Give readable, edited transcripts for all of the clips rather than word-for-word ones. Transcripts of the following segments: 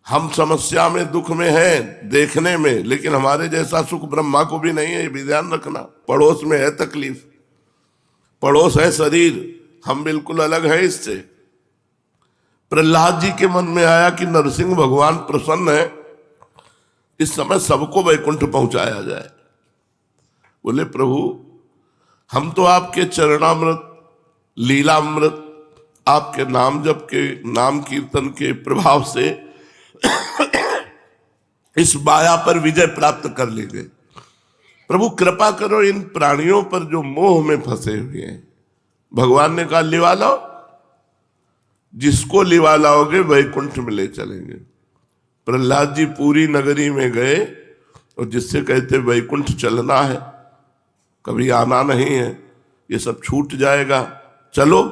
हम समस्या में दुख में हैं देखने में, लेकिन हमारे जैसा सुख ब्रह्मा को भी नहीं है, ये भी ध्यान रखना। पड़ोस में है तकलीफ, पड़ोस है शरीर, हम बिल्कुल अलग है इससे। प्रहलाद जी के मन में आया कि नरसिंह भगवान प्रसन्न है, इस समय सबको वैकुंठ पहुंचाया जाए। बोले प्रभु हम तो आपके चरणामृत, लीलामृत, आपके नाम जप के, नाम कीर्तन के प्रभाव से इस माया पर विजय प्राप्त कर लेंगे। प्रभु कृपा करो इन प्राणियों पर जो मोह में फंसे हुए हैं। भगवान ने कहा लिवा लो, जिसको लिवा लाओगे वैकुंठ में ले चलेंगे। प्रहलाद जी पूरी नगरी में गए और जिससे कहते वैकुंठ चलना है, कभी आना नहीं है, ये सब छूट जाएगा, चलो,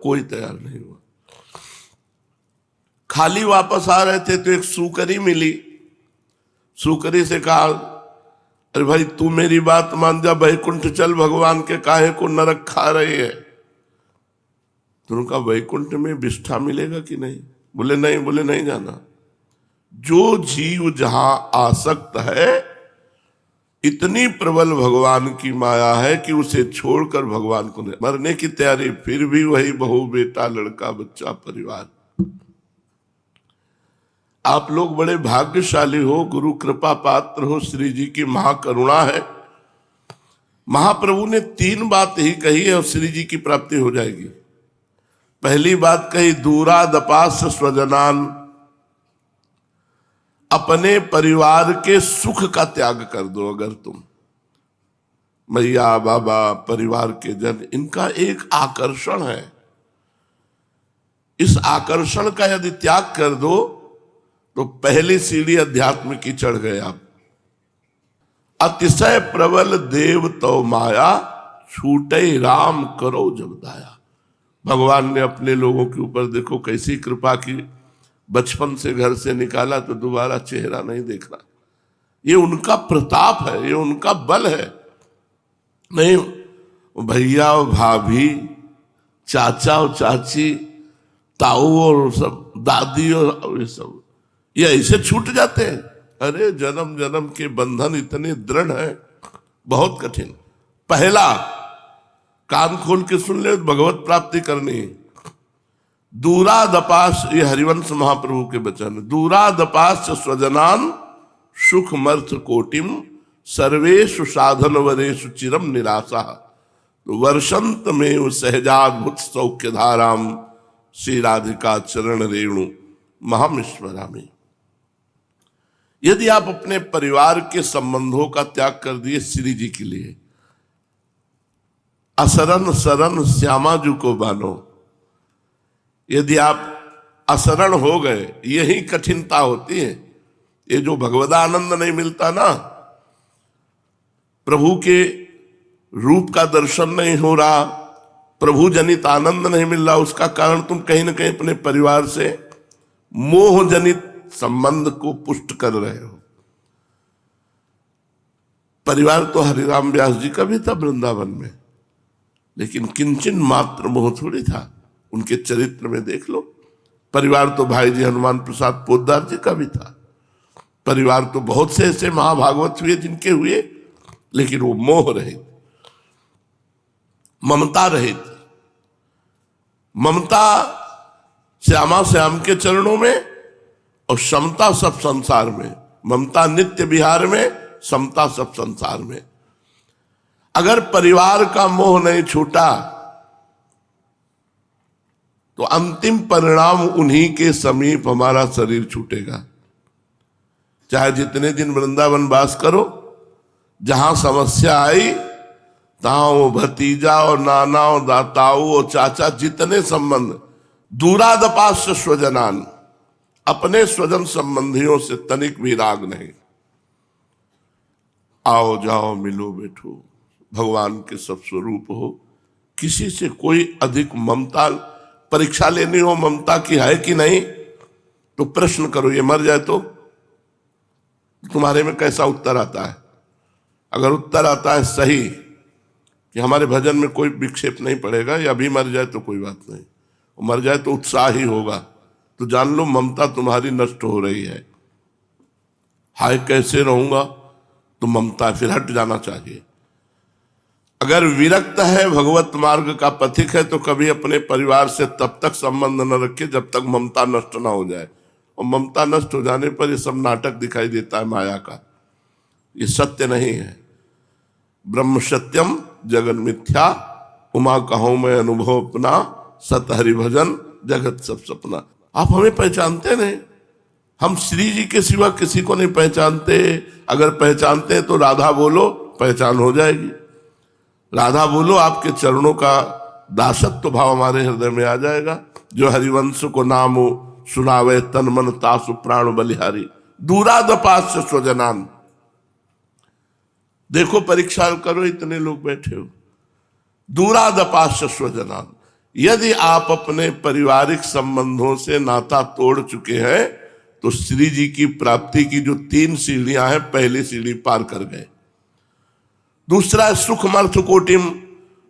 कोई तैयार नहीं हुआ। खाली वापस आ रहे थे तो एक सूकरी मिली। सूकरी से कहा अरे भाई तू मेरी बात मान जा, वैकुंठ चल, भगवान के काहे को नरक खा रही है। तो उनका वैकुंठ में विष्ठा मिलेगा कि नहीं? बोले नहीं। बोले नहीं जाना। जो जीव जहां आसक्त है, इतनी प्रबल भगवान की माया है कि उसे छोड़कर भगवान को मरने की तैयारी, फिर भी वही बहू बेटा लड़का बच्चा परिवार। आप लोग बड़े भाग्यशाली हो, गुरु कृपा पात्र हो, श्री जी की महाकरुणा है। महाप्रभु ने 3 बात ही कही है और श्री जी की प्राप्ति हो जाएगी। पहली बात कही दूरादपास स्वजनान, अपने परिवार के सुख का त्याग कर दो। अगर तुम मैया बाबा परिवार के जन, इनका एक आकर्षण है, इस आकर्षण का यदि त्याग कर दो तो पहली सीढ़ी अध्यात्म की चढ़ गए आप। अतिशय प्रबल देव तो माया, छूटे राम करो जब दाया। भगवान ने अपने लोगों के ऊपर देखो कैसी कृपा की। बचपन से घर से निकाला तो दोबारा चेहरा नहीं देखना। ये उनका प्रताप है, ये उनका बल है। नहीं भैया और भाभी, चाचा और चाची, ताऊ और सब दादी और ये सब, ये ऐसे छूट जाते हैं। अरे जन्म जन्म के बंधन इतने दृढ़ है, बहुत कठिन। पहला कान खोल के सुन ले, भगवत प्राप्ति करनी है। दूरादपास, ये हरिवंश महाप्रभु के वचन, दूरादपास स्वजनान सुख मर्थ कोटिम, सर्वेषु साधन वरेषु चिरम निराशा, तो वर्षंत में सहजाद्भुत सौख्य धाराम, श्री राधिका चरण रेणु महामिश्वरामी। यदि आप अपने परिवार के संबंधों का त्याग कर दिए श्री जी के लिए, असरण शरण श्यामाजू को बानो, यदि आप असरण हो गए, यही कठिनता होती है। ये जो भगवदानंद नहीं मिलता ना, प्रभु के रूप का दर्शन नहीं हो रहा, प्रभु जनित आनंद नहीं मिल रहा, उसका कारण तुम कहीं ना कहीं अपने परिवार से मोह जनित संबंध को पुष्ट कर रहे हो। परिवार तो हरिराम व्यास जी का भी था वृंदावन में, लेकिन किंचन मात्र मोह थोड़ी था। उनके चरित्र में देख लो। परिवार तो भाई जी हनुमान प्रसाद पोद्दार जी का भी था। परिवार तो बहुत से ऐसे महाभागवत हुए जिनके हुए, लेकिन वो मोह रहित, ममता रहित। ममता श्यामा श्याम के चरणों में और समता सब संसार में। ममता नित्य विहार में, समता सब संसार में। अगर परिवार का मोह नहीं छूटा तो अंतिम परिणाम उन्हीं के समीप हमारा शरीर छूटेगा। चाहे जितने दिन वृंदावन वास करो, जहां समस्या आई तहां वो भतीजा और नाना और दाताऊ और चाचा, जितने संबंध, दूरादपास स्वजनान, अपने स्वजन संबंधियों से तनिक भी राग नहीं। आओ जाओ मिलो बैठो, भगवान के सब स्वरूप हो। किसी से कोई अधिक ममता, परीक्षा लेनी हो ममता की है कि नहीं, तो प्रश्न करो ये मर जाए तो तुम्हारे में कैसा उत्तर आता है। अगर उत्तर आता है सही कि हमारे भजन में कोई विक्षेप नहीं पड़ेगा, या अभी मर जाए तो कोई बात नहीं, मर जाए तो उत्साह ही होगा, तो जान लो ममता तुम्हारी नष्ट हो रही है। हाय कैसे रहूंगा, तो ममता फिर हट जाना चाहिए। अगर विरक्त है, भगवत मार्ग का पथिक है, तो कभी अपने परिवार से तब तक संबंध न रखे जब तक ममता नष्ट ना हो जाए। और ममता नष्ट हो जाने पर ये सब नाटक दिखाई देता है माया का, ये सत्य नहीं है। ब्रह्म सत्यम जगन मिथ्या, उमा कहूं मैं अनुभव अपना, सत हरि भजन जगत सब सपना। आप हमें पहचानते नहीं, हम श्री जी के सिवा किसी को नहीं पहचानते। अगर पहचानते हैं तो राधा बोलो, पहचान हो जाएगी। राधा बोलो, आपके चरणों का दासत्व भाव हमारे हृदय में आ जाएगा। जो हरिवंश को नाम सुनावे, तन मन तासु प्राण बलिहारी, दूरादपास्य स्वजनान। देखो परीक्षा करो, इतने लोग बैठे हो, दूरादपास्य स्वजनान। यदि आप अपने पारिवारिक संबंधों से नाता तोड़ चुके हैं तो श्री जी की प्राप्ति की जो 3 सीढ़ियां हैं, पहली सीढ़ी पार कर गए। दूसरा सुखमर्थ कोटिम,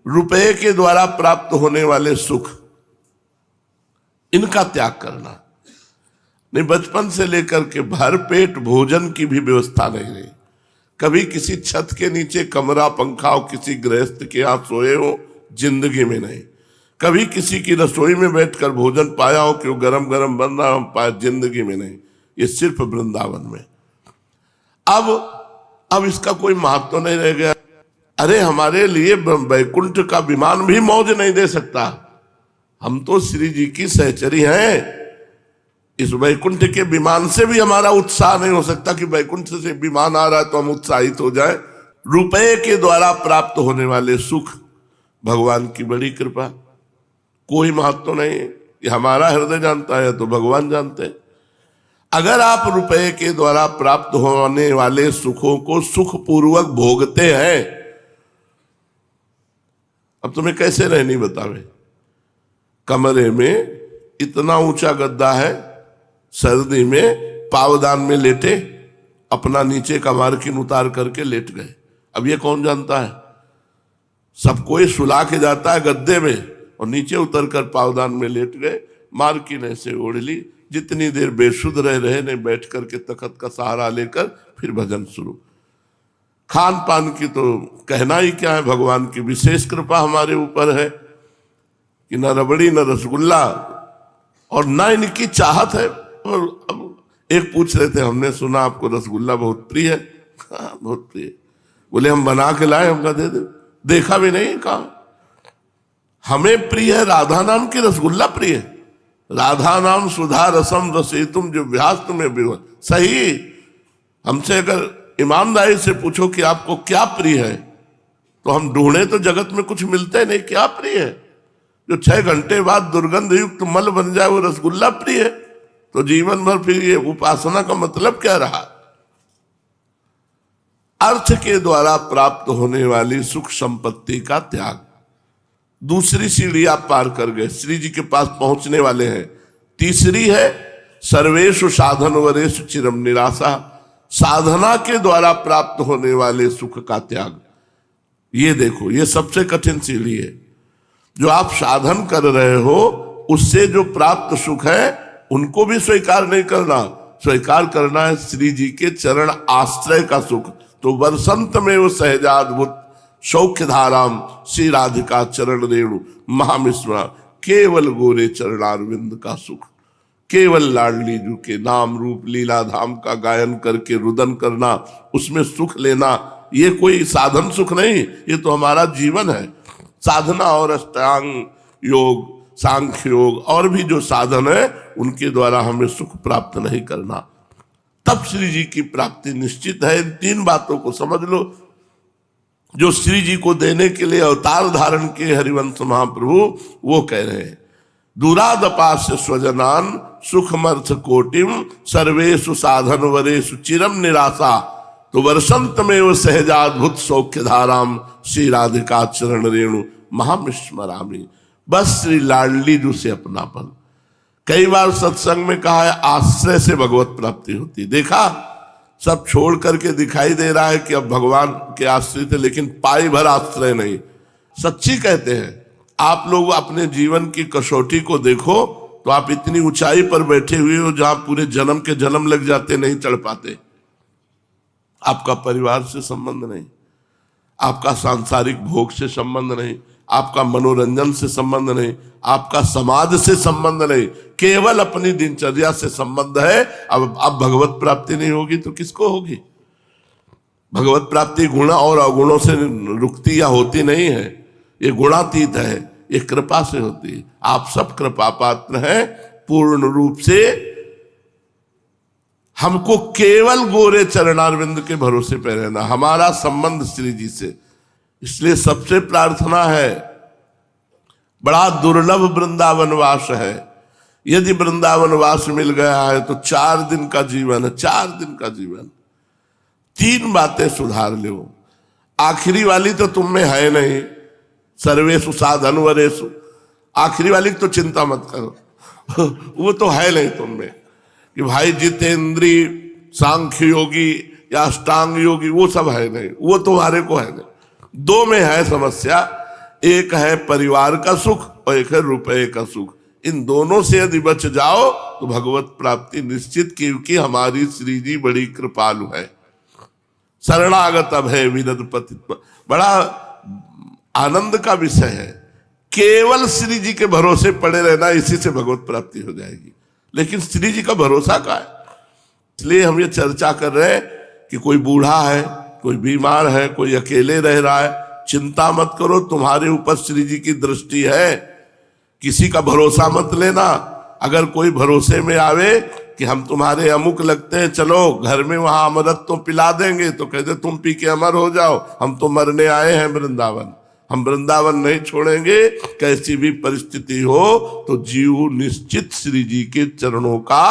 रुपए के द्वारा प्राप्त होने वाले सुख, इनका त्याग करना। नहीं, बचपन से लेकर के भर पेट भोजन की भी व्यवस्था नहीं रही। कभी किसी छत के नीचे कमरा पंखा हो, किसी गृहस्थ के यहाँ सोए हो, जिंदगी में नहीं। कभी किसी की रसोई में बैठकर भोजन पाया हो कि वो गरम गरम बन रहा हो, पाया, जिंदगी में नहीं। ये सिर्फ वृंदावन में। अब इसका कोई महत्व नहीं रह गया। अरे हमारे लिए वैकुंठ का विमान भी मौज नहीं दे सकता। हम तो श्री जी की सहचरी हैं। इस वैकुंठ के विमान से भी हमारा उत्साह नहीं हो सकता कि वैकुंठ से विमान आ रहा है तो हम उत्साहित हो जाएं। रुपए के द्वारा प्राप्त होने वाले सुख, भगवान की बड़ी कृपा, कोई महत्व नहीं है। ये हमारा हृदय जानता है तो भगवान जानते हैं। अगर आप रुपए के द्वारा प्राप्त होने वाले सुखों को सुखपूर्वक भोगते हैं, अब तुम्हें कैसे रहनी बतावे। कमरे में इतना ऊंचा गद्दा है, सर्दी में पावदान में लेटे, अपना नीचे का मार्किन उतार करके लेट गए। अब ये कौन जानता है? सब कोई सुला के जाता है गद्दे में और नीचे उतर कर पावदान में लेट गए, मार्किन ऐसे ओढ़ ली। जितनी देर बेसुध रहे नहीं, बैठ करके तखत का सहारा लेकर फिर भजन शुरू। खान पान की तो कहना ही क्या है, भगवान की विशेष कृपा हमारे ऊपर है कि न रबड़ी न रसगुल्ला, और न इनकी चाहत है। और अब एक पूछ रहे थे, हमने सुना आपको रसगुल्ला बहुत प्रिय है। हाँ बहुत प्रिय। बोले हम बना के लाए, हमका दे दे। देखा भी नहीं, कहा हमें प्रिय है राधा नाम की रसगुल्ला प्रिय है। राधा नाम सुधा रसम रसेतुम जो व्यास तुम्हें भी सही। हमसे अगर ईमानदारी से पूछो कि आपको क्या प्रिय है, तो हम ढूंढे तो जगत में कुछ मिलते नहीं। क्या प्रिय है? जो 6 घंटे बाद दुर्गंध युक्त मल बन जाए वो रसगुल्ला प्रिय है। तो जीवन भर फिर ये उपासना का मतलब क्या रहा? अर्थ के द्वारा प्राप्त होने वाली सुख संपत्ति का त्याग। दूसरी सीढ़ी आप पार कर गए, श्री जी के पास पहुंचने वाले हैं। तीसरी है सर्वेषु साधन वरेषु चिरम निराशा, साधना के द्वारा प्राप्त होने वाले सुख का त्याग। ये देखो, ये सबसे कठिन सीढ़ी है। जो आप साधन कर रहे हो उससे जो प्राप्त सुख है उनको भी स्वीकार नहीं करना, स्वीकार करना है श्री जी के चरण आश्रय का सुख। तो वर्षंत में वो सहजाद्भुत सौख्य धाराम श्री राधिका चरण रेणु महामिश्रा, केवल गोरे चरणारविंद का सुख। केवल लाडली जू के नाम रूप लीला धाम का गायन करके रुदन करना, उसमें सुख लेना, ये कोई साधन सुख नहीं, ये तो हमारा जीवन है। साधना और अष्टांग योग, सांख्य योग और भी जो साधन है उनके द्वारा हमें सुख प्राप्त नहीं करना। तब श्री जी की प्राप्ति निश्चित है। इन 3 बातों को समझ लो, जो श्री जी को देने के लिए अवतार धारण के हरिवंश महाप्रभु वो कह रहे हैं। दूरादपास्य स्वजनान सुखमर्थ कोटिम सर्वेषु साधन वरेषु चिरम निराशा, तो वर्षंत में वो सहजाद्भुत सौख्य धाराम श्री राधिका चरण रेणु महामिश्मरामी। बस श्री लाडली जू से अपनापन। कई बार सत्संग में कहा है आश्रय से भगवत प्राप्ति होती। देखा, सब छोड़ करके दिखाई दे रहा है कि अब भगवान के आश्रित है, लेकिन पाई भर आश्रय नहीं। सच्ची कहते हैं, आप लोग अपने जीवन की कसौटी को देखो तो तो आप इतनी ऊंचाई पर बैठे हुए हो जहां पूरे जन्म के जन्म लग जाते, नहीं चढ़ पाते। आपका परिवार से संबंध नहीं, आपका सांसारिक भोग से संबंध नहीं, आपका मनोरंजन से संबंध नहीं, आपका समाज से संबंध नहीं, केवल अपनी दिनचर्या से संबंध है। अब भगवत प्राप्ति नहीं होगी तो किसको होगी? भगवत प्राप्ति गुण और अवगुणों से रुकती या होती नहीं है, ये गुणातीत है, ये कृपा से होती है। आप सब कृपा पात्र हैं पूर्ण रूप से। हमको केवल गोरे चरणारविंद के भरोसे पे रहना, हमारा संबंध श्री जी से। इसलिए सबसे प्रार्थना है, बड़ा दुर्लभ वृंदावन वास है। यदि वृंदावन वास मिल गया है तो 4 दिन का जीवन है, 4 दिन का जीवन। 3 बातें सुधार लो। आखिरी वाली तो तुम में है नहीं, सर्वेषु साधन वरेषु, आखिरी वाली तो चिंता मत करो वो तो है नहीं तुम में कि भाई जितेंद्री सांख्य योगी या अष्टांग योगी, वो सब है नहीं, वो तुम्हारे को है नहीं। 2 में है समस्या, एक है परिवार का सुख और एक है रुपए का सुख। इन दोनों से यदि बच जाओ तो भगवत प्राप्ति निश्चित, क्योंकि हमारी श्री जी बड़ी कृपालु है। शरणागत अभय विनद पतित्व, बड़ा आनंद का विषय है। केवल श्री जी के भरोसे पड़े रहना, इसी से भगवत प्राप्ति हो जाएगी। लेकिन श्री जी का भरोसा का है, इसलिए हम ये चर्चा कर रहे हैं कि कोई बूढ़ा है, कोई बीमार है, कोई अकेले रह रहा है, चिंता मत करो, तुम्हारे ऊपर श्री जी की दृष्टि है। किसी का भरोसा मत लेना। अगर कोई भरोसे में आवे कि हम तुम्हारे अमुक लगते हैं, चलो घर में वहां अमृत तो पिला देंगे, तो कहते तुम पी के अमर हो जाओ, हम तो मरने आए हैं वृंदावन, हम वृंदावन नहीं छोड़ेंगे। कैसी भी परिस्थिति हो तो जीव निश्चित श्री जी के चरणों का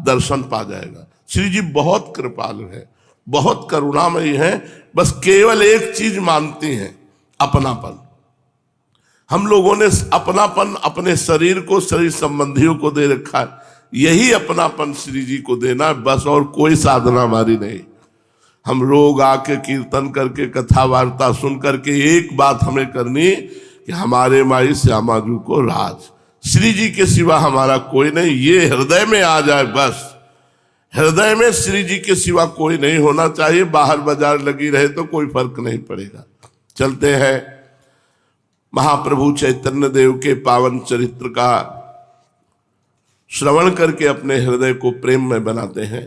दर्शन पा जाएगा। श्री जी बहुत कृपालु है, बहुत करुणामयी है। बस केवल एक चीज मानती हैं, अपनापन। हम लोगों ने अपनापन अपने शरीर को, शरीर संबंधियों को दे रखा है। यही अपनापन श्री जी को देना बस, और कोई साधना हमारी नहीं। हम लोग आके कीर्तन करके, कथा वार्ता सुन करके एक बात हमें करनी कि हमारे माई श्यामा जी को राज, श्री जी के सिवा हमारा कोई नहीं, ये हृदय में आ जाए बस। हृदय में श्री जी के सिवा कोई नहीं होना चाहिए। बाहर बाजार लगी रहे तो कोई फर्क नहीं पड़ेगा। चलते हैं महाप्रभु चैतन्य देव के पावन चरित्र का श्रवण करके अपने हृदय को प्रेम में बनाते हैं।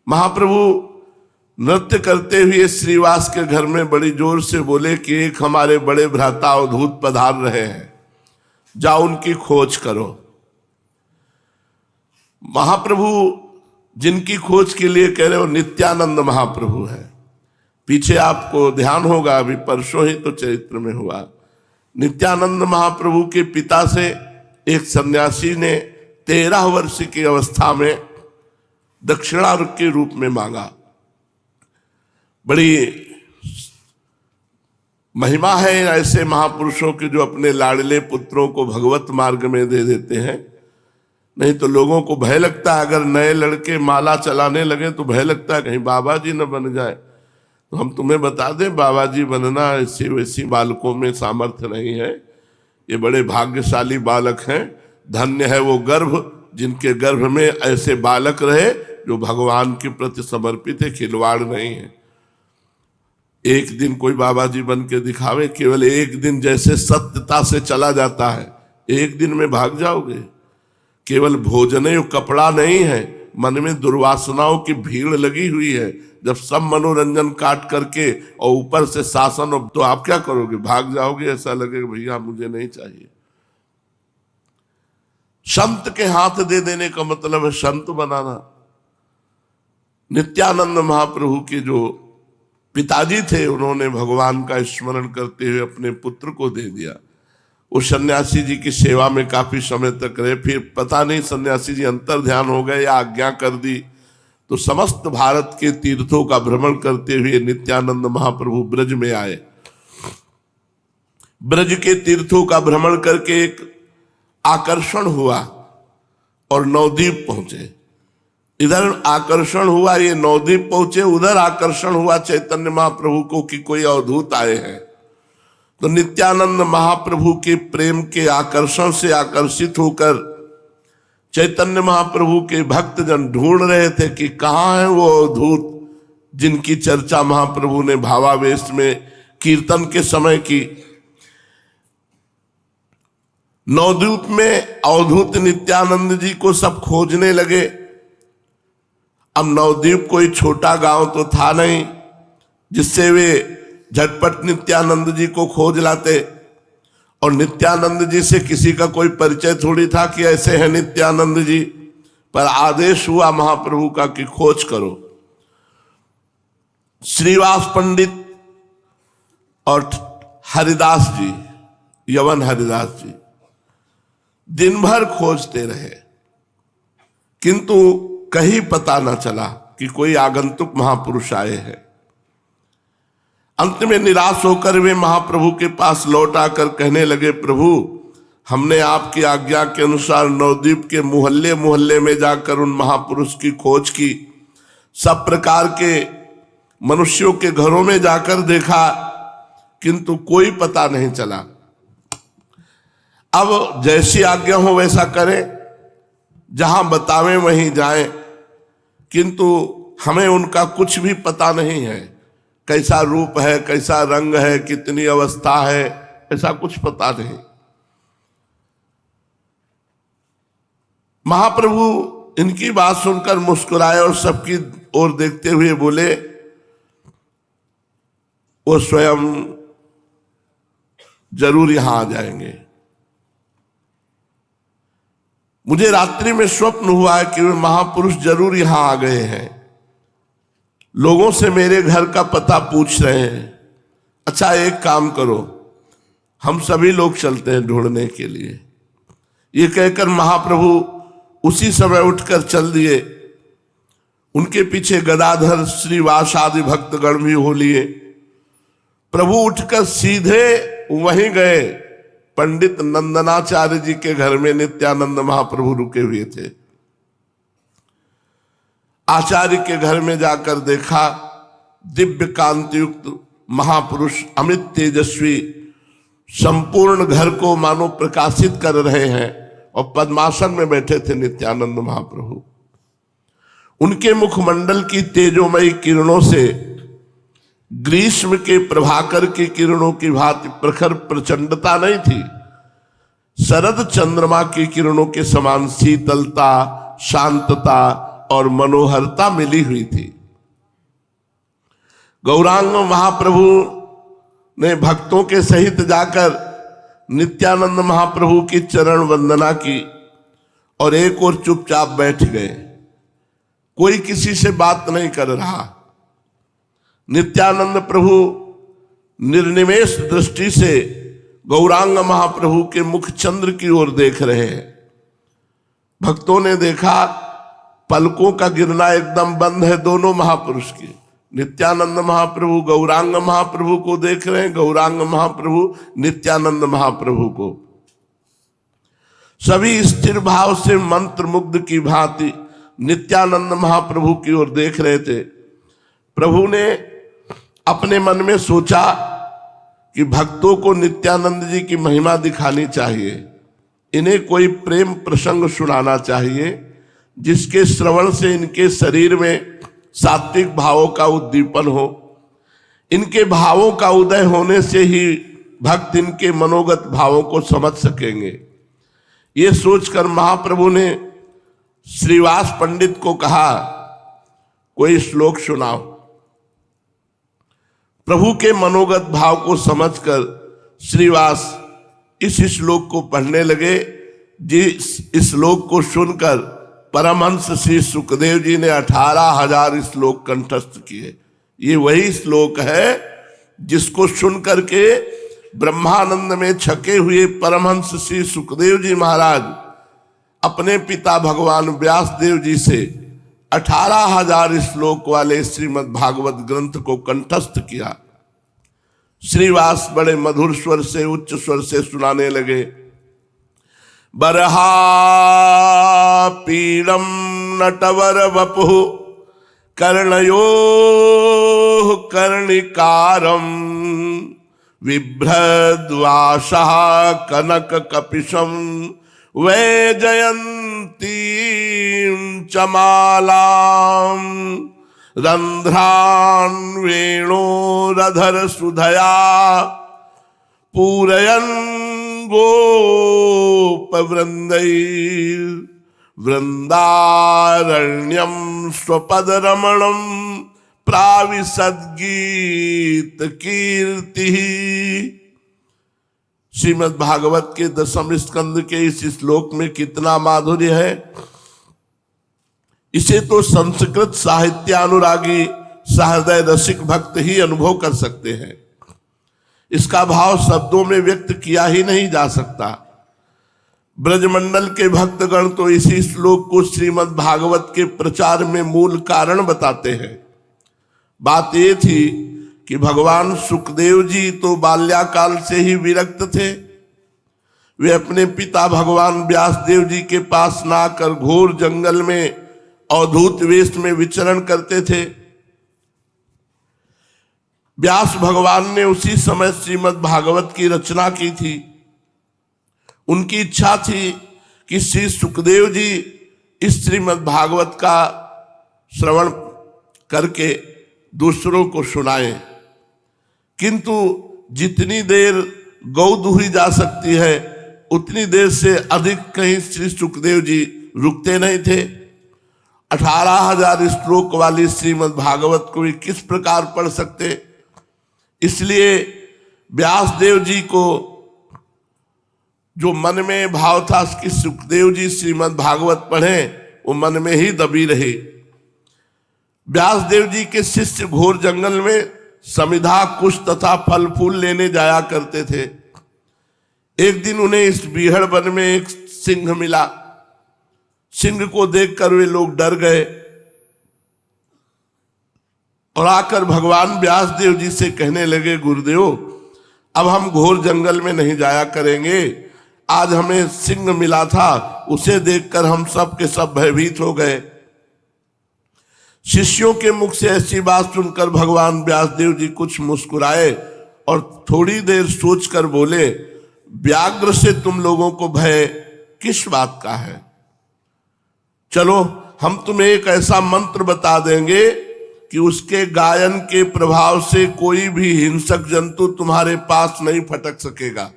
महाप्रभु नृत्य करते हुए श्रीवास के घर में बड़ी जोर से बोले कि एक हमारे बड़े भ्राता अवधूत पधार रहे हैं, जाओ उनकी खोज करो। महाप्रभु जिनकी खोज के लिए कह रहे हो नित्यानंद महाप्रभु है। पीछे आपको ध्यान होगा, अभी परसों ही तो चरित्र में हुआ, नित्यानंद महाप्रभु के पिता से एक सन्यासी ने 13 वर्ष की अवस्था में दक्षिणार्घ के रूप में मांगा। बड़ी महिमा है ऐसे महापुरुषों के जो अपने लाडले पुत्रों को भगवत मार्ग में दे देते हैं। नहीं तो लोगों को भय लगता है, अगर नए लड़के माला चलाने लगे तो भय लगता है कहीं बाबा जी न बन जाए। तो हम तुम्हें बता दें, बाबा जी बनना ऐसी वैसी बालकों में सामर्थ्य नहीं है। ये बड़े भाग्यशाली बालक हैं। धन्य है वो गर्भ जिनके गर्भ में ऐसे बालक रहे जो भगवान के प्रति समर्पित है, खिलवाड़ नहीं है। एक दिन कोई बाबा जी बन के दिखावे, केवल एक दिन जैसे सत्यता से चला जाता है, एक दिन में भाग जाओगे। केवल भोजन और कपड़ा नहीं है, मन में दुर्वासनाओं की भीड़ लगी हुई है। जब सब मनोरंजन काट करके और ऊपर से शासन, तो आप क्या करोगे? भाग जाओगे। ऐसा लगेगा भैया मुझे नहीं चाहिए। संत के हाथ दे देने का मतलब है संत बनाना। नित्यानंद महाप्रभु के जो पिताजी थे, उन्होंने भगवान का स्मरण करते हुए अपने पुत्र को दे दिया। उस सन्यासी जी की सेवा में काफी समय तक रहे। फिर पता नहीं सन्यासी जी अंतर ध्यान हो गए या आज्ञा कर दी, तो समस्त भारत के तीर्थों का भ्रमण करते हुए नित्यानंद महाप्रभु ब्रज में आए। ब्रज के तीर्थों का भ्रमण करके एक आकर्षण हुआ और नवद्वीप पहुंचे। इधर आकर्षण हुआ, ये नवद्वीप पहुंचे, उधर आकर्षण हुआ चैतन्य महाप्रभु को कि कोई अवधूत आए हैं। तो नित्यानंद महाप्रभु के प्रेम के आकर्षण से आकर्षित होकर चैतन्य महाप्रभु के भक्तजन ढूंढ रहे थे कि कहाँ है वो अवधूत जिनकी चर्चा महाप्रभु ने भावावेश में कीर्तन के समय की। नवद्वीप में अवधूत नित्यानंद जी को सब खोजने लगे। अब नवद्वीप कोई छोटा गांव तो था नहीं जिससे वे झटपट नित्यानंद जी को खोज लाते, और नित्यानंद जी से किसी का कोई परिचय थोड़ी था कि ऐसे हैं नित्यानंद जी। पर आदेश हुआ महाप्रभु का कि खोज करो। श्रीवास पंडित और हरिदास जी, यवन हरिदास जी दिन भर खोजते रहे, किंतु कहीं पता न चला कि कोई आगंतुक महापुरुष आए हैं। अंत में निराश होकर वे महाप्रभु के पास लौट आकर कहने लगे, प्रभु हमने आपकी आज्ञा के अनुसार नवद्वीप के मोहल्ले मोहल्ले में जाकर उन महापुरुष की खोज की, सब प्रकार के मनुष्यों के घरों में जाकर देखा, किंतु कोई पता नहीं चला। अब जैसी आज्ञा हो वैसा करें, जहां बतावें वहीं जाएं, किंतु हमें उनका कुछ भी पता नहीं है। कैसा रूप है, कैसा रंग है, कितनी अवस्था है, ऐसा कुछ पता नहीं। महाप्रभु इनकी बात सुनकर मुस्कुराए और सबकी ओर देखते हुए बोले, वो स्वयं जरूर यहां आ जाएंगे। मुझे रात्रि में स्वप्न हुआ है कि वे महापुरुष जरूर यहां आ गए हैं। लोगों से मेरे घर का पता पूछ रहे हैं। अच्छा एक काम करो, हम सभी लोग चलते हैं ढूंढने के लिए। ये कहकर महाप्रभु उसी समय उठकर चल दिए। उनके पीछे गदाधर, श्रीवास आदि भक्तगण भी हो लिए। प्रभु उठकर सीधे वहीं गए। पंडित नंदनाचार्य जी के घर में नित्यानंद महाप्रभु रुके हुए थे। आचार्य के घर में जाकर देखा, दिव्य कांति युक्त महापुरुष अमित तेजस्वी संपूर्ण घर को मानो प्रकाशित कर रहे हैं, और पद्मासन में बैठे थे नित्यानंद महाप्रभु। उनके मुखमंडल की तेजोमयी किरणों से ग्रीष्म के प्रभाकर की किरणों की भांति प्रखर प्रचंडता नहीं थी, शरद चंद्रमा की किरणों के समान शीतलता, शांतता और मनोहरता मिली हुई थी। गौरांग महाप्रभु ने भक्तों के सहित जाकर नित्यानंद महाप्रभु की चरण वंदना की और एक और चुपचाप बैठ गए। कोई किसी से बात नहीं कर रहा। नित्यानंद प्रभु निर्निमेष दृष्टि से गौरांग महाप्रभु के मुख चंद्र की ओर देख रहे हैं। भक्तों ने देखा पलकों का गिरना एकदम बंद है दोनों महापुरुष की। नित्यानंद महाप्रभु गौरांग महाप्रभु को देख रहे हैं, गौरांग महाप्रभु नित्यानंद महाप्रभु को। सभी स्थिर भाव से मंत्र मुग्ध की भांति नित्यानंद महाप्रभु की ओर देख रहे थे। प्रभु ने अपने मन में सोचा कि भक्तों को नित्यानंद जी की महिमा दिखानी चाहिए, इन्हें कोई प्रेम प्रसंग सुनाना चाहिए जिसके श्रवण से इनके शरीर में सात्विक भावों का उद्दीपन हो। इनके भावों का उदय होने से ही भक्त इनके मनोगत भावों को समझ सकेंगे। ये सोचकर महाप्रभु ने श्रीवास पंडित को कहा, कोई श्लोक सुनाओ। प्रभु के मनोगत भाव को समझकर श्रीवास इस श्लोक को पढ़ने लगे। इस श्लोक को सुनकर परमहंस श्री सुखदेव जी ने 18,000 श्लोक कंठस्थ किए। ये वही श्लोक है जिसको सुन करके ब्रह्मानंद में छके हुए परमहंस श्री सुखदेव जी महाराज अपने पिता भगवान व्यासदेव जी से 18,000 श्लोक वाले श्रीमद् भागवत ग्रंथ को कंठस्थ किया। श्रीवास बड़े मधुर स्वर से, उच्च स्वर से सुनाने लगे। बरहा पीड़म नटवर वपुः कर्णयो कर्णिकारम विभ्रद्वासः कनक कपिशम वैजयंती चमालाम रंध्रान वेणोरधर सुधया पूरयन् गोपवृन्दैः वृंदारण्यम स्वपदरमणम प्राविशद्गीत कीर्ति। श्रीमद् भागवत के 10वें स्कंद के इस श्लोक में कितना माधुर्य है। इसे तो संस्कृत साहित्यानुरागी सहृदय रसिक भक्त ही अनुभव कर सकते हैं। इसका भाव शब्दों में व्यक्त किया ही नहीं जा सकता। ब्रजमंडल के भक्तगण तो इसी श्लोक को श्रीमद् भागवत के प्रचार में मूल कारण बताते हैं। बात ये थी कि भगवान सुखदेव जी तो बाल्याकाल से ही विरक्त थे। वे अपने पिता भगवान व्यासदेव जी के पास ना आकर घोर जंगल में अवधूत वेश में विचरण करते थे। व्यास भगवान ने उसी समय श्रीमद् भागवत की रचना की थी। उनकी इच्छा थी कि श्री सुखदेव जी इस श्रीमद् भागवत का श्रवण करके दूसरों को सुनाएं, किंतु जितनी देर गौ दूही जा सकती है उतनी देर से अधिक कहीं श्री सुखदेव जी रुकते नहीं थे। 18,000 श्लोक वाली श्रीमद् भागवत को वे किस प्रकार पढ़ सकते। इसलिए व्यासदेव जी को जो मन में भाव था कि सुखदेव जी श्रीमद् भागवत पढ़ें, वो मन में ही दबी रहे। व्यासदेव जी के शिष्य घोर जंगल में समिधा कुश तथा फल फूल लेने जाया करते थे। एक दिन उन्हें इस बीहड़ वन में एक सिंह मिला। सिंह को देखकर वे लोग डर गए और आकर भगवान व्यासदेव जी से कहने लगे, गुरुदेव अब हम घोर जंगल में नहीं जाया करेंगे। आज हमें सिंह मिला था, उसे देखकर हम सब के सब भयभीत हो गए। शिष्यों के मुख से ऐसी बात सुनकर भगवान व्यासदेव जी कुछ मुस्कुराए और थोड़ी देर सोचकर बोले, व्याघ्र से तुम लोगों को भय किस बात का है? चलो हम तुम्हें एक ऐसा मंत्र बता देंगे कि उसके गायन के प्रभाव से कोई भी हिंसक जंतु तुम्हारे पास नहीं फटक सकेगा।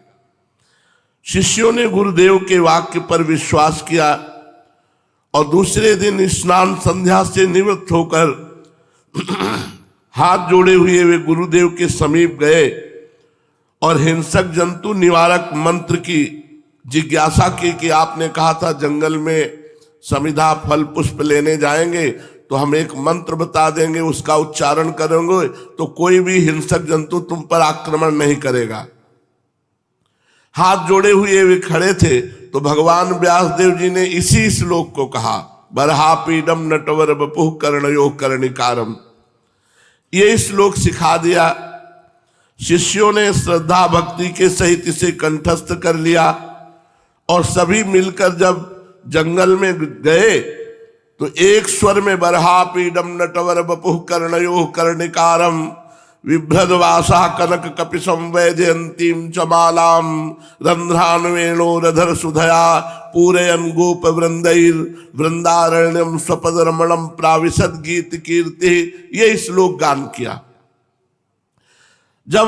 शिष्यों ने गुरुदेव के वाक्य पर विश्वास किया और दूसरे दिन स्नान संध्या से निवृत्त होकर हाथ जोड़े हुए वे गुरुदेव के समीप गए और हिंसक जंतु निवारक मंत्र की जिज्ञासा की कि आपने कहा था जंगल में समिधा फल पुष्प लेने जाएंगे तो हम एक मंत्र बता देंगे, उसका उच्चारण करेंगे तो कोई भी हिंसक जंतु तुम पर आक्रमण नहीं करेगा। हाथ जोड़े हुए वे खड़े थे तो भगवान व्यासदेव जी ने इसी श्लोक को कहा, बरहापीडम नटवर बपुः कर्णयो कर्णिकारम। ये श्लोक सिखा दिया। शिष्यों ने श्रद्धा भक्ति के सहित इसे कंठस्थ कर लिया और सभी मिलकर जब जंगल में गए तो एक स्वर में बरहापीडम नटवर बपुः कर्णयो कर्णिकारम विभ्रदवासा कनक कपिशं वैजयंतीं चमालां रंध्रान वेणोरधर सुधया पूरयन् गोप वृंदैर् वृंदारण्यम स्वपदरमणम प्राविशद गीत कीर्ति। ये श्लोक गान किया। जब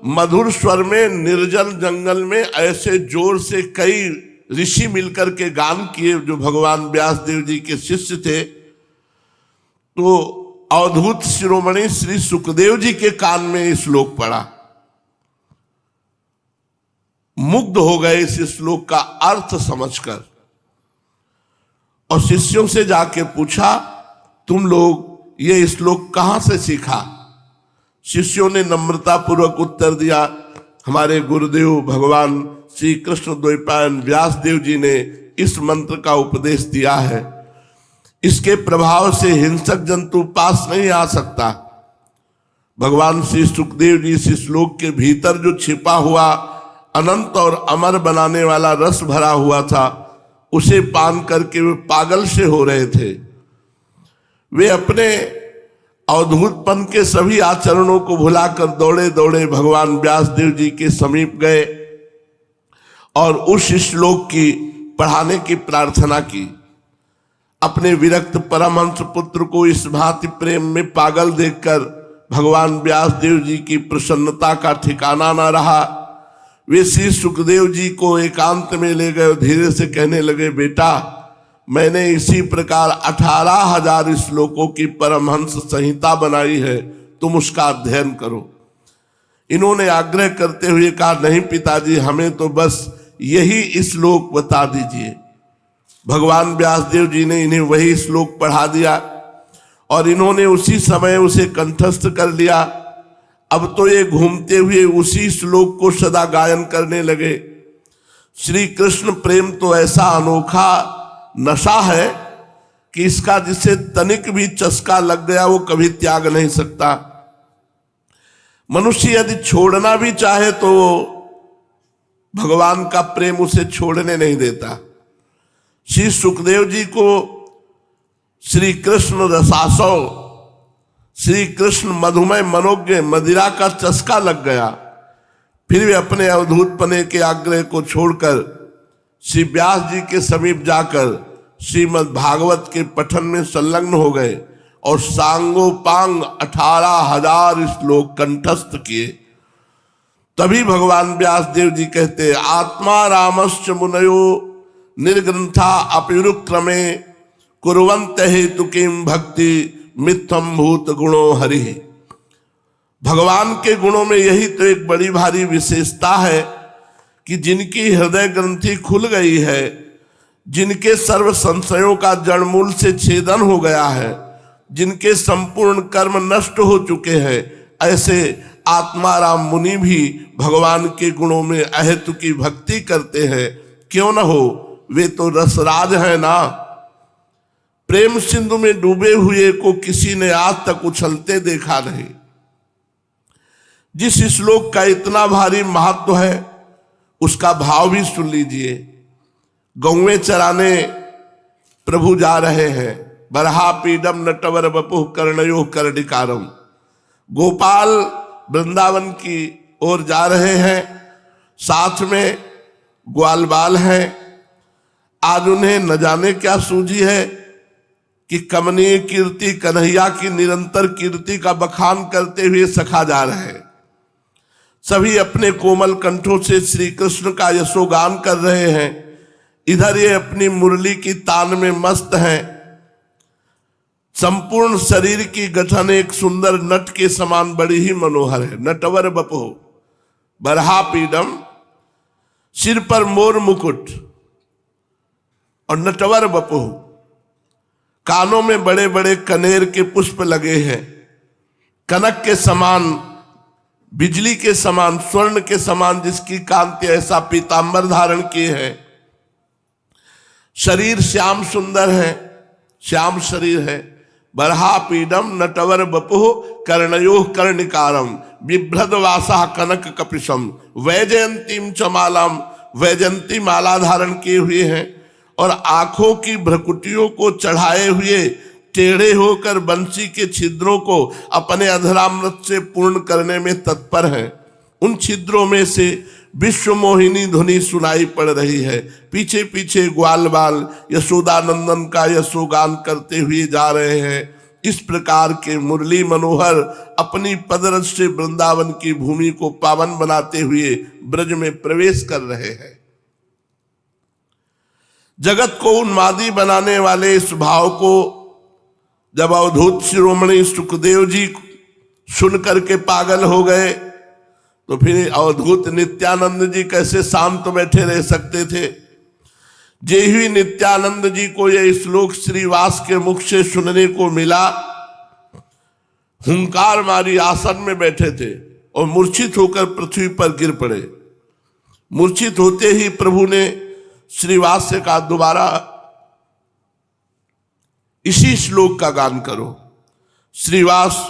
मधुर स्वर में निर्जन जंगल में ऐसे जोर से कई ऋषि मिलकर के गान किए जो भगवान व्यासदेव जी के शिष्य थे, तो अवधूत शिरोमणि श्री सुखदेव जी के कान में इस श्लोक पड़ा। मुग्ध हो गए इस श्लोक का अर्थ समझकर और शिष्यों से जाके पूछा, तुम लोग ये श्लोक कहां से सीखा? शिष्यों ने नम्रता पूर्वक उत्तर दिया, हमारे गुरुदेव भगवान श्री कृष्ण द्वैपायन व्यासदेव जी ने इस मंत्र का उपदेश दिया है। इसके प्रभाव से हिंसक जंतु पास नहीं आ सकता। भगवान श्री सुखदेव जी इस श्लोक के भीतर जो छिपा हुआ अनंत और अमर बनाने वाला रस भरा हुआ था, उसे पान करके वे पागल से हो रहे थे। वे अपने अवधूतपन के सभी आचरणों को भुलाकर दौड़े दौड़े भगवान व्यासदेव जी के समीप गए और उस श्लोक की पढ़ाने की प्रार्थना की। अपने विरक्त परमहंस पुत्र को इस भांति प्रेम में पागल देखकर भगवान व्यासदेव जी की प्रसन्नता का ठिकाना न रहा। वे श्री सुखदेव जी को एकांत में ले गए, धीरे से कहने लगे, बेटा मैंने इसी प्रकार 18,000 श्लोकों की परमहंस संहिता बनाई है, तुम उसका अध्ययन करो। इन्होंने आग्रह करते हुए कहा, नहीं पिताजी, हमें तो बस यही श्लोक बता दीजिए। भगवान व्यासदेव जी ने इन्हें वही श्लोक पढ़ा दिया और इन्होंने उसी समय उसे कंठस्थ कर लिया। अब तो ये घूमते हुए उसी श्लोक को सदा गायन करने लगे। श्री कृष्ण प्रेम तो ऐसा अनोखा नशा है कि इसका जिसे तनिक भी चस्का लग गया वो कभी त्याग नहीं सकता। मनुष्य यदि छोड़ना भी चाहे तो भगवान का प्रेम उसे छोड़ने नहीं देता। श्री सुखदेव जी को श्री कृष्ण रसासव, श्री कृष्ण मधुमय मनोज्ञ मदिरा का चस्का लग गया। फिर वे अपने अवधूत पने के आग्रह को छोड़कर श्री व्यास जी के समीप जाकर श्रीमद् भागवत के पठन में संलग्न हो गए और सांगोपांग 18,000 श्लोक कंठस्थ किए। तभी भगवान व्यासदेव जी कहते, आत्मा रामश्च मुनयो निर्ग्रंथा अपिरुक्रमे कुर्वन्त हेतु किम भक्ति मिथ्यम भूत गुणो हरि। भगवान के गुणों में यही तो एक बड़ी भारी विशेषता है कि जिनकी हृदय ग्रंथि खुल गई है, जिनके सर्व संशयों का जड़मूल से छेदन हो गया है, जिनके संपूर्ण कर्म नष्ट हो चुके हैं, ऐसे आत्माराम मुनि भी भगवान के गुणों में अहेतु की भक्ति करते हैं। क्यों न हो, वे तो रसराज है ना। प्रेम सिंधु में डूबे हुए को किसी ने आज तक उछलते देखा नहीं। जिस श्लोक का इतना भारी महत्व है उसका भाव भी सुन लीजिए। गौवें चराने प्रभु जा रहे हैं, बरहा पीडम नटवर बपुः कर्णयो कर्णिकारम। गोपाल वृंदावन की ओर जा रहे हैं, साथ में ग्वाल बाल हैं। आज उन्हें न जाने क्या सूझी है कि कमनीय कीर्ति कन्हैया की निरंतर कीर्ति का बखान करते हुए सखा जा रहे हैं। सभी अपने कोमल कंठों से श्री कृष्ण का यशोगान कर रहे हैं, इधर ये अपनी मुरली की तान में मस्त हैं। संपूर्ण शरीर की गठन एक सुंदर नट के समान बड़ी ही मनोहर है। नटवर बपुः बरहा पीडम, सिर पर मोर मुकुट और नटवर बपुः, कानों में बड़े बड़े कनेर के पुष्प लगे हैं, कनक के समान, बिजली के समान, स्वर्ण के समान जिसकी कांति, ऐसा पीतांबर धारण किए हैं। शरीर श्याम सुंदर है, श्याम शरीर है। बरहा पीडम नटवर बपुः कर्णयोः कर्णिकारम बिभ्रद वासा कनक कपिशम वैजयंतीम च मालाम, वैजयंती माला धारण किए हुए हैं और आंखों की भ्रकुटियों को चढ़ाए हुए टेढ़े होकर बंसी के छिद्रों को अपने अधरामृत से पूर्ण करने में तत्पर हैं। उन छिद्रों में से विश्व मोहिनी ध्वनि सुनाई पड़ रही है। पीछे पीछे ग्वाल बाल यशोदानंदन का यशोगान करते हुए जा रहे हैं। इस प्रकार के मुरली मनोहर अपनी पदरज से वृंदावन की भूमि को पावन बनाते हुए ब्रज में प्रवेश कर रहे हैं। जगत को उन्मादी बनाने वाले इस भाव को जब अवधूत शिरोमणि सुखदेव जी सुन करके पागल हो गए तो फिर अवधूत नित्यानंद जी कैसे शांत बैठे रह सकते थे। जे ही नित्यानंद जी को यह श्लोक श्रीवास के मुख से सुनने को मिला, हुंकार मारी आसन में बैठे थे और मूर्छित होकर पृथ्वी पर गिर पड़े। मूर्छित होते ही प्रभु ने श्रीवास से कहा, दोबारा इसी श्लोक का गान करो। श्रीवास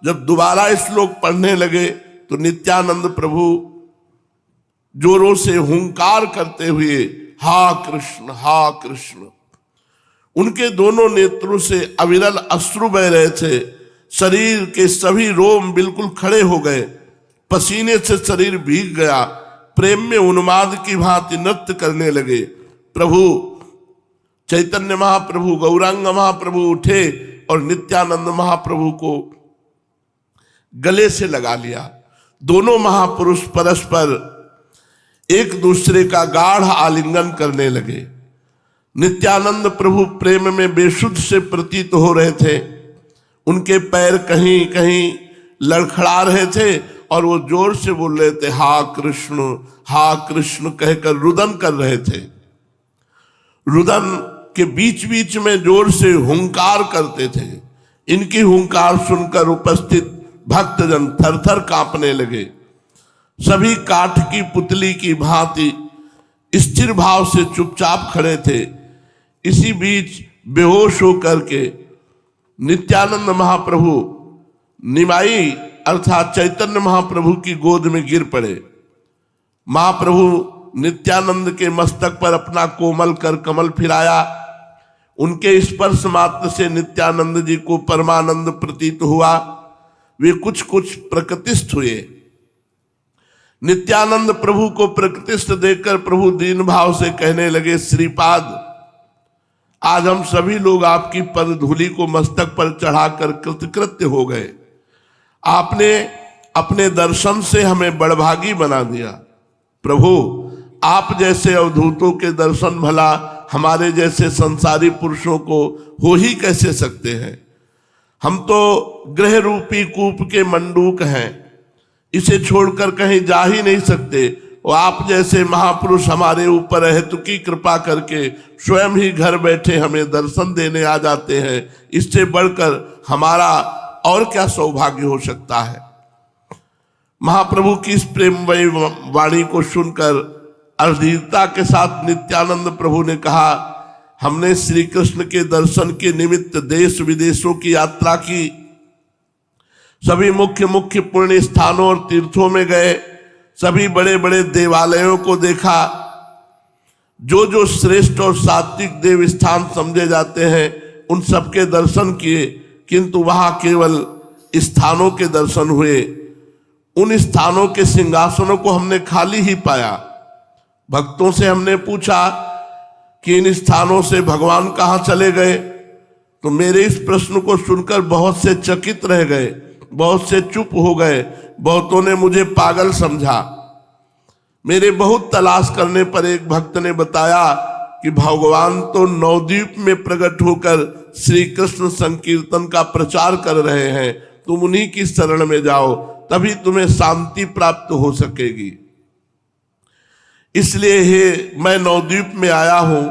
जब दोबारा श्लोक पढ़ने लगे तो नित्यानंद प्रभु जोरों से हुंकार करते हुए हा कृष्ण हा कृष्ण। उनके दोनों नेत्रों से अविरल अश्रु बह रहे थे। शरीर के सभी रोम बिल्कुल खड़े हो गए, पसीने से शरीर भीग गया। प्रेम में उन्माद की भांति नृत्य करने लगे। प्रभु चैतन्य महाप्रभु, गौरांग महाप्रभु उठे और नित्यानंद महाप्रभु को गले से लगा लिया। दोनों महापुरुष परस्पर एक दूसरे का गाढ़ आलिंगन करने लगे। नित्यानंद प्रभु प्रेम में बेसुध से प्रतीत हो रहे थे। उनके पैर कहीं कहीं लड़खड़ा रहे थे और वो जोर से बोल रहे थे, हा कृष्ण कहकर रुदन कर रहे थे। रुदन के बीच बीच में जोर से हुंकार करते थे। इनकी हुंकार सुनकर उपस्थित भक्तजन थरथर कांपने लगे। सभी काठ की पुतली की भांति स्थिर भाव से चुपचाप खड़े थे। इसी बीच बेहोश होकर के नित्यानंद महाप्रभु निमाई अर्थात चैतन्य महाप्रभु की गोद में गिर पड़े। महाप्रभु नित्यानंद के मस्तक पर अपना कोमल कर कमल फिराया। उनके स्पर्श मात्र से नित्यानंद जी को परमानंद प्रतीत हुआ। वे कुछ कुछ प्रकृतिस्थ हुए। नित्यानंद प्रभु को प्रकृतिस्थ देखकर प्रभु दीन भाव से कहने लगे, श्रीपाद, आज हम सभी लोग आपकी पदधूलि को मस्तक पर चढ़ाकर कृतकृत्य हो गए। आपने अपने दर्शन से हमें बड़भागी बना दिया। प्रभु, आप जैसे अवधूतों के दर्शन भला हमारे जैसे संसारी पुरुषों को हो ही कैसे सकते हैं। हम तो ग्रह रूपी कूप के मंडूक हैं, इसे छोड़कर कहीं जा ही नहीं सकते। और आप जैसे महापुरुष हमारे ऊपर अहेतुकी कृपा करके स्वयं ही घर बैठे हमें दर्शन देने आ जाते हैं। इससे बढ़कर हमारा और क्या सौभाग्य हो सकता है। महाप्रभु की इस प्रेममयी वाणी को सुनकर अधीरता के साथ नित्यानंद प्रभु ने कहा, हमने श्री कृष्ण के दर्शन के निमित्त देश विदेशों की यात्रा की, सभी मुख्य मुख्य पुण्य स्थानों और तीर्थों में गए, सभी बड़े बड़े देवालयों को देखा, जो जो श्रेष्ठ और सात्विक देव स्थान समझे जाते हैं उन सबके दर्शन किए, किंतु वहां केवल स्थानों के दर्शन हुए। उन स्थानों के सिंहासनों को हमने खाली ही पाया। भक्तों से हमने पूछा कि इन स्थानों से भगवान कहाँ चले गए, तो मेरे इस प्रश्न को सुनकर बहुत से चकित रह गए, बहुत से चुप हो गए, बहुतों ने मुझे पागल समझा। मेरे बहुत तलाश करने पर एक भक्त ने बताया कि भगवान तो नवद्वीप में प्रकट होकर श्री कृष्ण संकीर्तन का प्रचार कर रहे हैं, तुम उन्हीं की शरण में जाओ, तभी तुम्हें शांति प्राप्त हो सकेगी। इसलिए हे मैं नवद्वीप में आया हूं।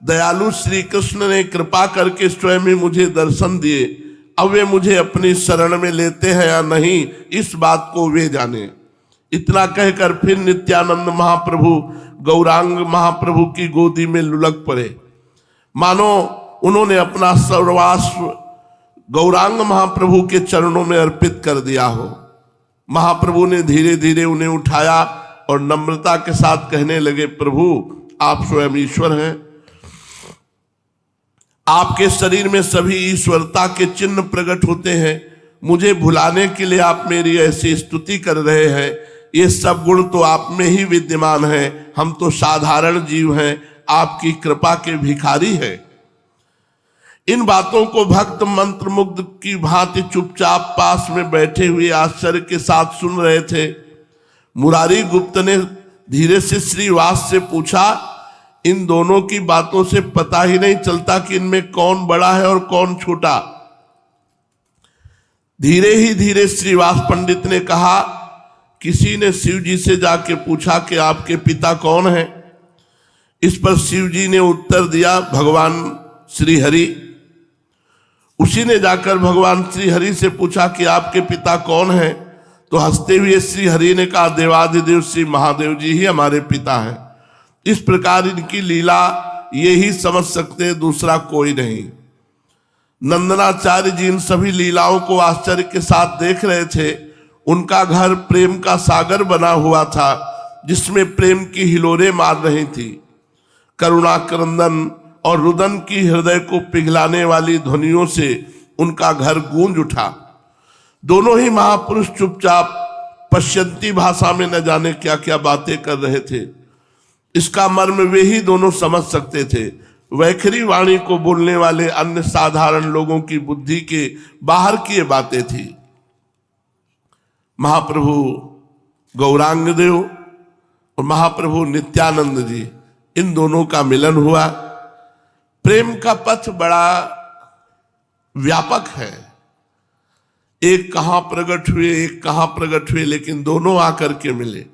दयालु श्री कृष्ण ने कृपा करके स्वयं ही मुझे दर्शन दिए। अब वे मुझे अपनी शरण में लेते हैं या नहीं, इस बात को वे जाने। इतना कहकर फिर नित्यानंद महाप्रभु गौरांग महाप्रभु की गोदी में लुढ़क पड़े, मानो उन्होंने अपना सर्वस्व गौरांग महाप्रभु के चरणों में अर्पित कर दिया हो। महाप्रभु ने धीरे धीरे उन्हें उठाया और नम्रता के साथ कहने लगे, प्रभु आप स्वयं ईश्वर हैं। आपके शरीर में सभी ईश्वरता के चिन्ह प्रकट होते हैं। मुझे भुलाने के लिए आप मेरी ऐसी स्तुति कर रहे हैं। ये सब गुण तो आप में ही विद्यमान है, हम तो साधारण जीव हैं, आपकी कृपा के भिखारी हैं। इन बातों को भक्त मंत्रमुग्ध की भांति चुपचाप पास में बैठे हुए आश्चर्य के साथ सुन रहे थे। मुरारी गुप्त ने धीरे से श्रीवास से पूछा, इन दोनों की बातों से पता ही नहीं चलता कि इनमें कौन बड़ा है और कौन छोटा। धीरे ही धीरे श्रीवास पंडित ने कहा, किसी ने शिव जी से जाके पूछा कि आपके पिता कौन हैं। इस पर शिव जी ने उत्तर दिया, भगवान श्री हरि। उसी ने जाकर भगवान श्री हरि से पूछा कि आपके पिता कौन हैं, तो हंसते हुए श्री हरि ने कहा, देवाधिदेव श्री महादेव जी ही हमारे पिता हैं। इस प्रकार इनकी लीला ये ही समझ सकते हैं, दूसरा कोई नहीं। नंदनाचार्य जी इन सभी लीलाओं को आश्चर्य के साथ देख रहे थे। उनका घर प्रेम का सागर बना हुआ था, जिसमें प्रेम की हिलोरें मार रही थी। करुणा क्रंदन और रुदन की हृदय को पिघलाने वाली ध्वनियों से उनका घर गूंज उठा। दोनों ही महापुरुष चुपचाप पश्यंती भाषा में न जाने क्या क्या बातें कर रहे थे। इसका मर्म वे ही दोनों समझ सकते थे। वैखरी वाणी को बोलने वाले अन्य साधारण लोगों की बुद्धि के बाहर की ये बातें थी। महाप्रभु गौरांग देव और महाप्रभु नित्यानंद जी, इन दोनों का मिलन हुआ। प्रेम का पथ बड़ा व्यापक है, एक कहां प्रकट हुए एक कहां प्रकट हुए, लेकिन दोनों आकर के मिले।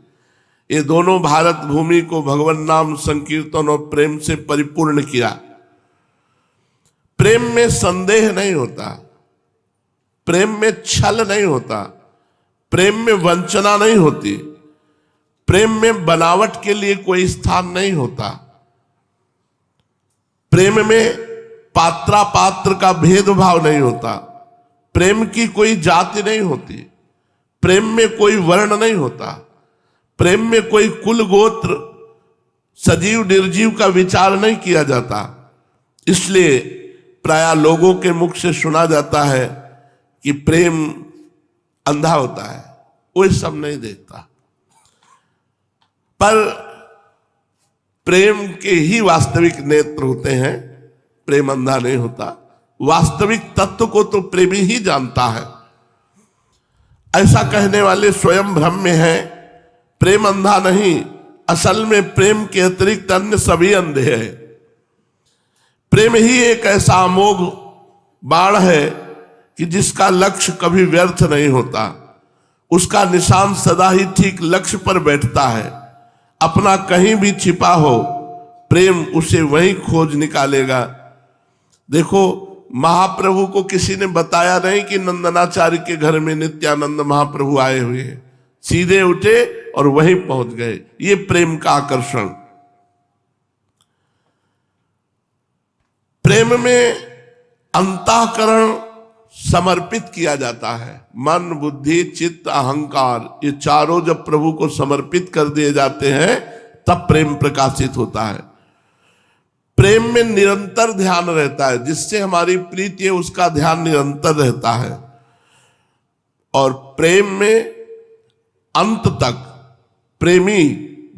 ये दोनों भारत भूमि को भगवान नाम संकीर्तन और प्रेम से परिपूर्ण किया। प्रेम में संदेह नहीं होता, प्रेम में छल नहीं होता, प्रेम में वंचना नहीं होती, प्रेम में बनावट के लिए कोई स्थान नहीं होता, प्रेम में पात्रा पात्र का भेदभाव नहीं होता, प्रेम की कोई जाति नहीं होती, प्रेम में कोई वर्ण नहीं होता, प्रेम में कोई कुल गोत्र सजीव निर्जीव का विचार नहीं किया जाता। इसलिए प्रायः लोगों के मुख से सुना जाता है कि प्रेम अंधा होता है, वो ये सब नहीं देखता। पर प्रेम के ही वास्तविक नेत्र होते हैं, प्रेम अंधा नहीं होता। वास्तविक तत्व को तो प्रेमी ही जानता है। ऐसा कहने वाले स्वयं भ्रम में हैं। प्रेम अंधा नहीं, असल में प्रेम के अतिरिक्त अन्य सभी अंधे हैं। प्रेम ही एक ऐसा अमोघ बाण है कि जिसका लक्ष्य कभी व्यर्थ नहीं होता, उसका निशान सदा ही ठीक लक्ष्य पर बैठता है। अपना कहीं भी छिपा हो, प्रेम उसे वहीं खोज निकालेगा। देखो, महाप्रभु को किसी ने बताया नहीं कि नंदनाचार्य के घर में नित्यानंद महाप्रभु आए हुए हैं, सीधे उठे और वहीं पहुंच गए। ये प्रेम का आकर्षण। प्रेम में अंतःकरण समर्पित किया जाता है। मन, बुद्धि, चित्त, अहंकार, ये चारों जब प्रभु को समर्पित कर दिए जाते हैं तब प्रेम प्रकाशित होता है। प्रेम में निरंतर ध्यान रहता है, जिससे हमारी प्रीति है उसका ध्यान निरंतर रहता है। और प्रेम में अंत तक प्रेमी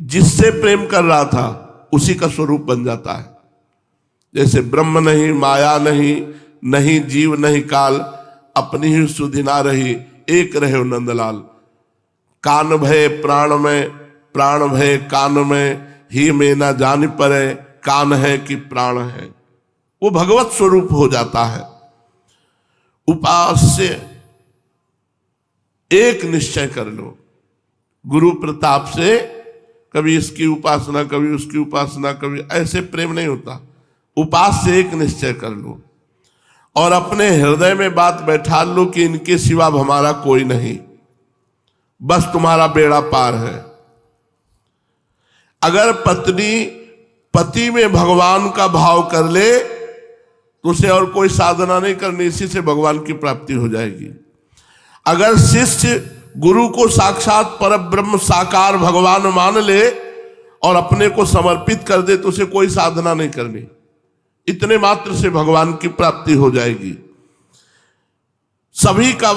जिससे प्रेम कर रहा था उसी का स्वरूप बन जाता है। जैसे ब्रह्म नहीं, माया नहीं, नहीं जीव नहीं काल, अपनी ही सुधि ना रही, एक रहे नंदलाल। कान भय प्राण में, प्राण भय कान में, ही में ना जान पड़े, कान है कि प्राण है। वो भगवत स्वरूप हो जाता है। उपास्य एक निश्चय कर लो, गुरु प्रताप से कभी इसकी उपासना कभी उसकी उपासना, कभी ऐसे प्रेम नहीं होता। उपास से एक निश्चय कर लो और अपने हृदय में बात बैठा लो कि इनके सिवा हमारा कोई नहीं, बस तुम्हारा बेड़ा पार है। अगर पत्नी पति में भगवान का भाव कर ले तो उसे और कोई साधना नहीं करनी, इसी से भगवान की प्राप्ति हो जाएगी। अगर शिष्य गुरु को साक्षात परब्रह्म साकार भगवान मान ले और अपने को समर्पित कर दे तो उसे कोई साधना नहीं करनी, इतने मात्र से भगवान की प्राप्ति हो जाएगी। सभी का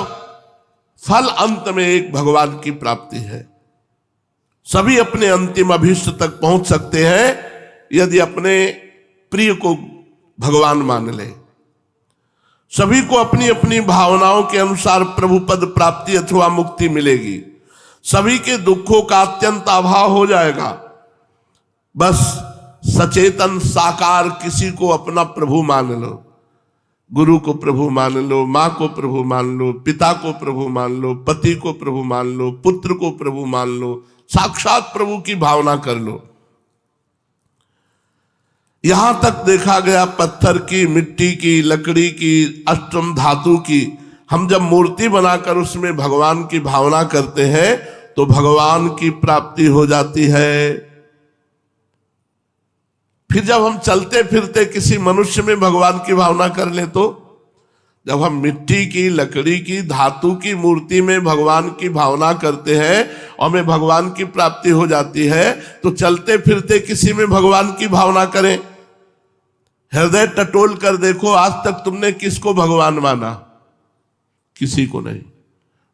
फल अंत में एक भगवान की प्राप्ति है। सभी अपने अंतिम अभीष्ट तक पहुंच सकते हैं यदि अपने प्रिय को भगवान मान ले। सभी को अपनी अपनी भावनाओं के अनुसार प्रभु पद प्राप्ति अथवा मुक्ति मिलेगी। सभी के दुखों का अत्यंत अभाव हो जाएगा। बस सचेतन साकार किसी को अपना प्रभु मान लो, गुरु को प्रभु मान लो, माँ को प्रभु मान लो, पिता को प्रभु मान लो, पति को प्रभु मान लो, पुत्र को प्रभु मान लो, साक्षात प्रभु की भावना कर लो। यहां तक देखा गया पत्थर की, मिट्टी की, लकड़ी की, अष्टम धातु की, हम जब मूर्ति बनाकर उसमें भगवान की भावना करते हैं तो भगवान की प्राप्ति हो जाती है। फिर जब हम चलते फिरते किसी मनुष्य में भगवान की भावना कर ले, तो जब हम मिट्टी की, लकड़ी की, धातु की मूर्ति में भगवान की भावना करते हैं और हमें भगवान की प्राप्ति हो जाती है, तो चलते फिरते किसी में भगवान की भावना करें। हृदय टटोल कर देखो, आज तक तुमने किसको भगवान माना? किसी को नहीं।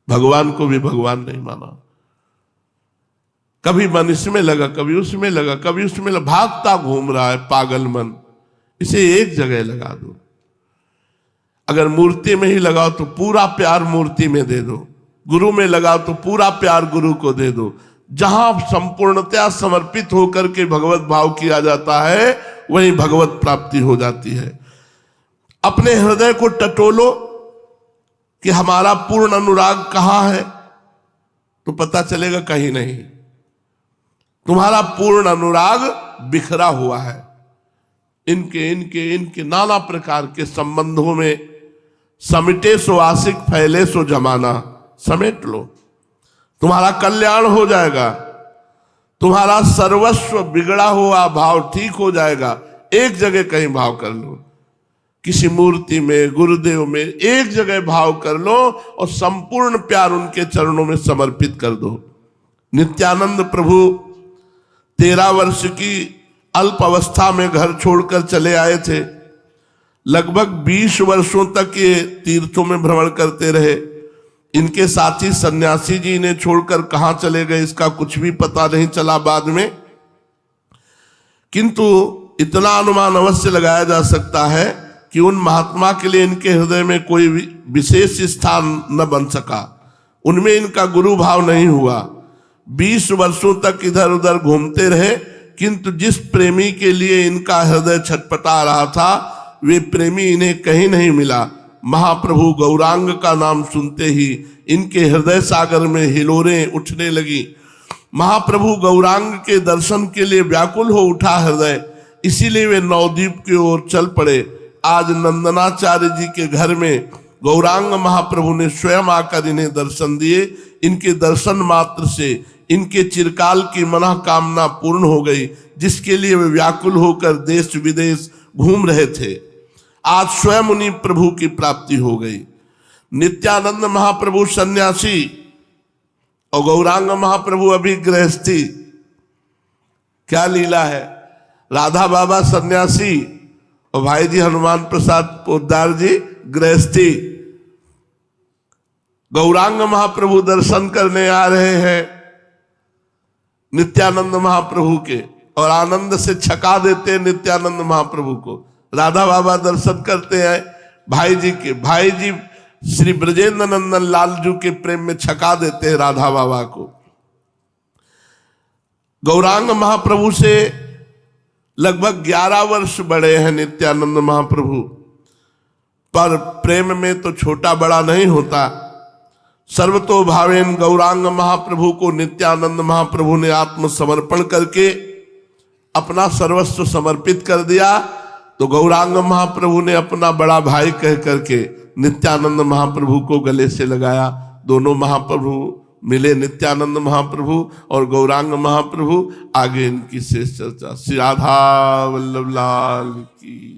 भगवान को भी भगवान नहीं माना। कभी मन इसमें लगा, कभी उसमें लगा, कभी उसमें लगा, भागता घूम रहा है पागल मन। इसे एक जगह लगा दो। अगर मूर्ति में ही लगाओ तो पूरा प्यार मूर्ति में दे दो, गुरु में लगाओ तो पूरा प्यार गुरु को दे दो। जहां संपूर्णतया समर्पित होकर के भगवत भाव किया जाता है वहीं भगवत प्राप्ति हो जाती है। अपने हृदय को टटोलो कि हमारा पूर्ण अनुराग कहां है, तो पता चलेगा कहीं नहीं। तुम्हारा पूर्ण अनुराग बिखरा हुआ है इनके इनके इनके नाना प्रकार के संबंधों में। समिटे सो आशिक फैले सो जमाना, समेट लो, तुम्हारा कल्याण हो जाएगा। तुम्हारा सर्वस्व बिगड़ा हुआ भाव ठीक हो जाएगा। एक जगह कहीं भाव कर लो, किसी मूर्ति में, गुरुदेव में, एक जगह भाव कर लो और संपूर्ण प्यार उनके चरणों में समर्पित कर दो। नित्यानंद प्रभु 13 वर्ष की अल्प अवस्था में घर छोड़कर चले आए थे। लगभग 20 वर्षों तक ये तीर्थों में भ्रमण करते रहे। इनके साथी सन्यासी जी इन्हें छोड़कर कहां चले गए इसका कुछ भी पता नहीं चला बाद में, किंतु इतना अनुमान अवश्य लगाया जा सकता है कि उन महात्मा के लिए इनके हृदय में कोई विशेष स्थान न बन सका, उनमें इनका गुरु भाव नहीं हुआ। 20 वर्षों तक इधर उधर घूमते रहे, किंतु जिस प्रेमी के लिए इनका हृदय छटपटा रहा था वे प्रेमी इन्हें कहीं नहीं मिला। महाप्रभु गौरांग का नाम सुनते ही इनके हृदय सागर में हिलोरें उठने लगी। महाप्रभु गौरांग के दर्शन के लिए व्याकुल हो उठा हृदय, इसीलिए वे नवद्वीप की ओर चल पड़े। आज नंदनाचार्य जी के घर में गौरांग महाप्रभु ने स्वयं आकर इन्हें दर्शन दिए। इनके दर्शन मात्र से इनके चिरकाल की मनोकामना पूर्ण हो गई, जिसके लिए वे व्याकुल होकर देश विदेश घूम रहे थे। आज स्वयं उन्हीं प्रभु की प्राप्ति हो गई। नित्यानंद महाप्रभु सन्यासी और गौरांग महाप्रभु अभी गृहस्थी। क्या लीला है! राधा बाबा सन्यासी और भाई जी हनुमान प्रसाद पोद्दार जी गृहस्थी। गौरांग महाप्रभु दर्शन करने आ रहे हैं नित्यानंद महाप्रभु के और आनंद से छका देते हैं नित्यानंद महाप्रभु को। राधा बाबा दर्शन करते हैं भाई जी के, भाई जी श्री ब्रजेंद्र नंदन लालजू के प्रेम में छका देते हैं राधा बाबा को। गौरांग महाप्रभु से लगभग 11 वर्ष बड़े हैं नित्यानंद महाप्रभु, पर प्रेम में तो छोटा बड़ा नहीं होता। सर्वतो भावेन गौरांग महाप्रभु को नित्यानंद महाप्रभु ने आत्मसमर्पण करके अपना सर्वस्व समर्पित कर दिया, तो गौरांग महाप्रभु ने अपना बड़ा भाई कह करके नित्यानंद महाप्रभु को गले से लगाया। दोनों महाप्रभु मिले, नित्यानंद महाप्रभु और गौरांग महाप्रभु। आगे इनकी शेष चर्चा। श्री राधा वल्लभ लाल की।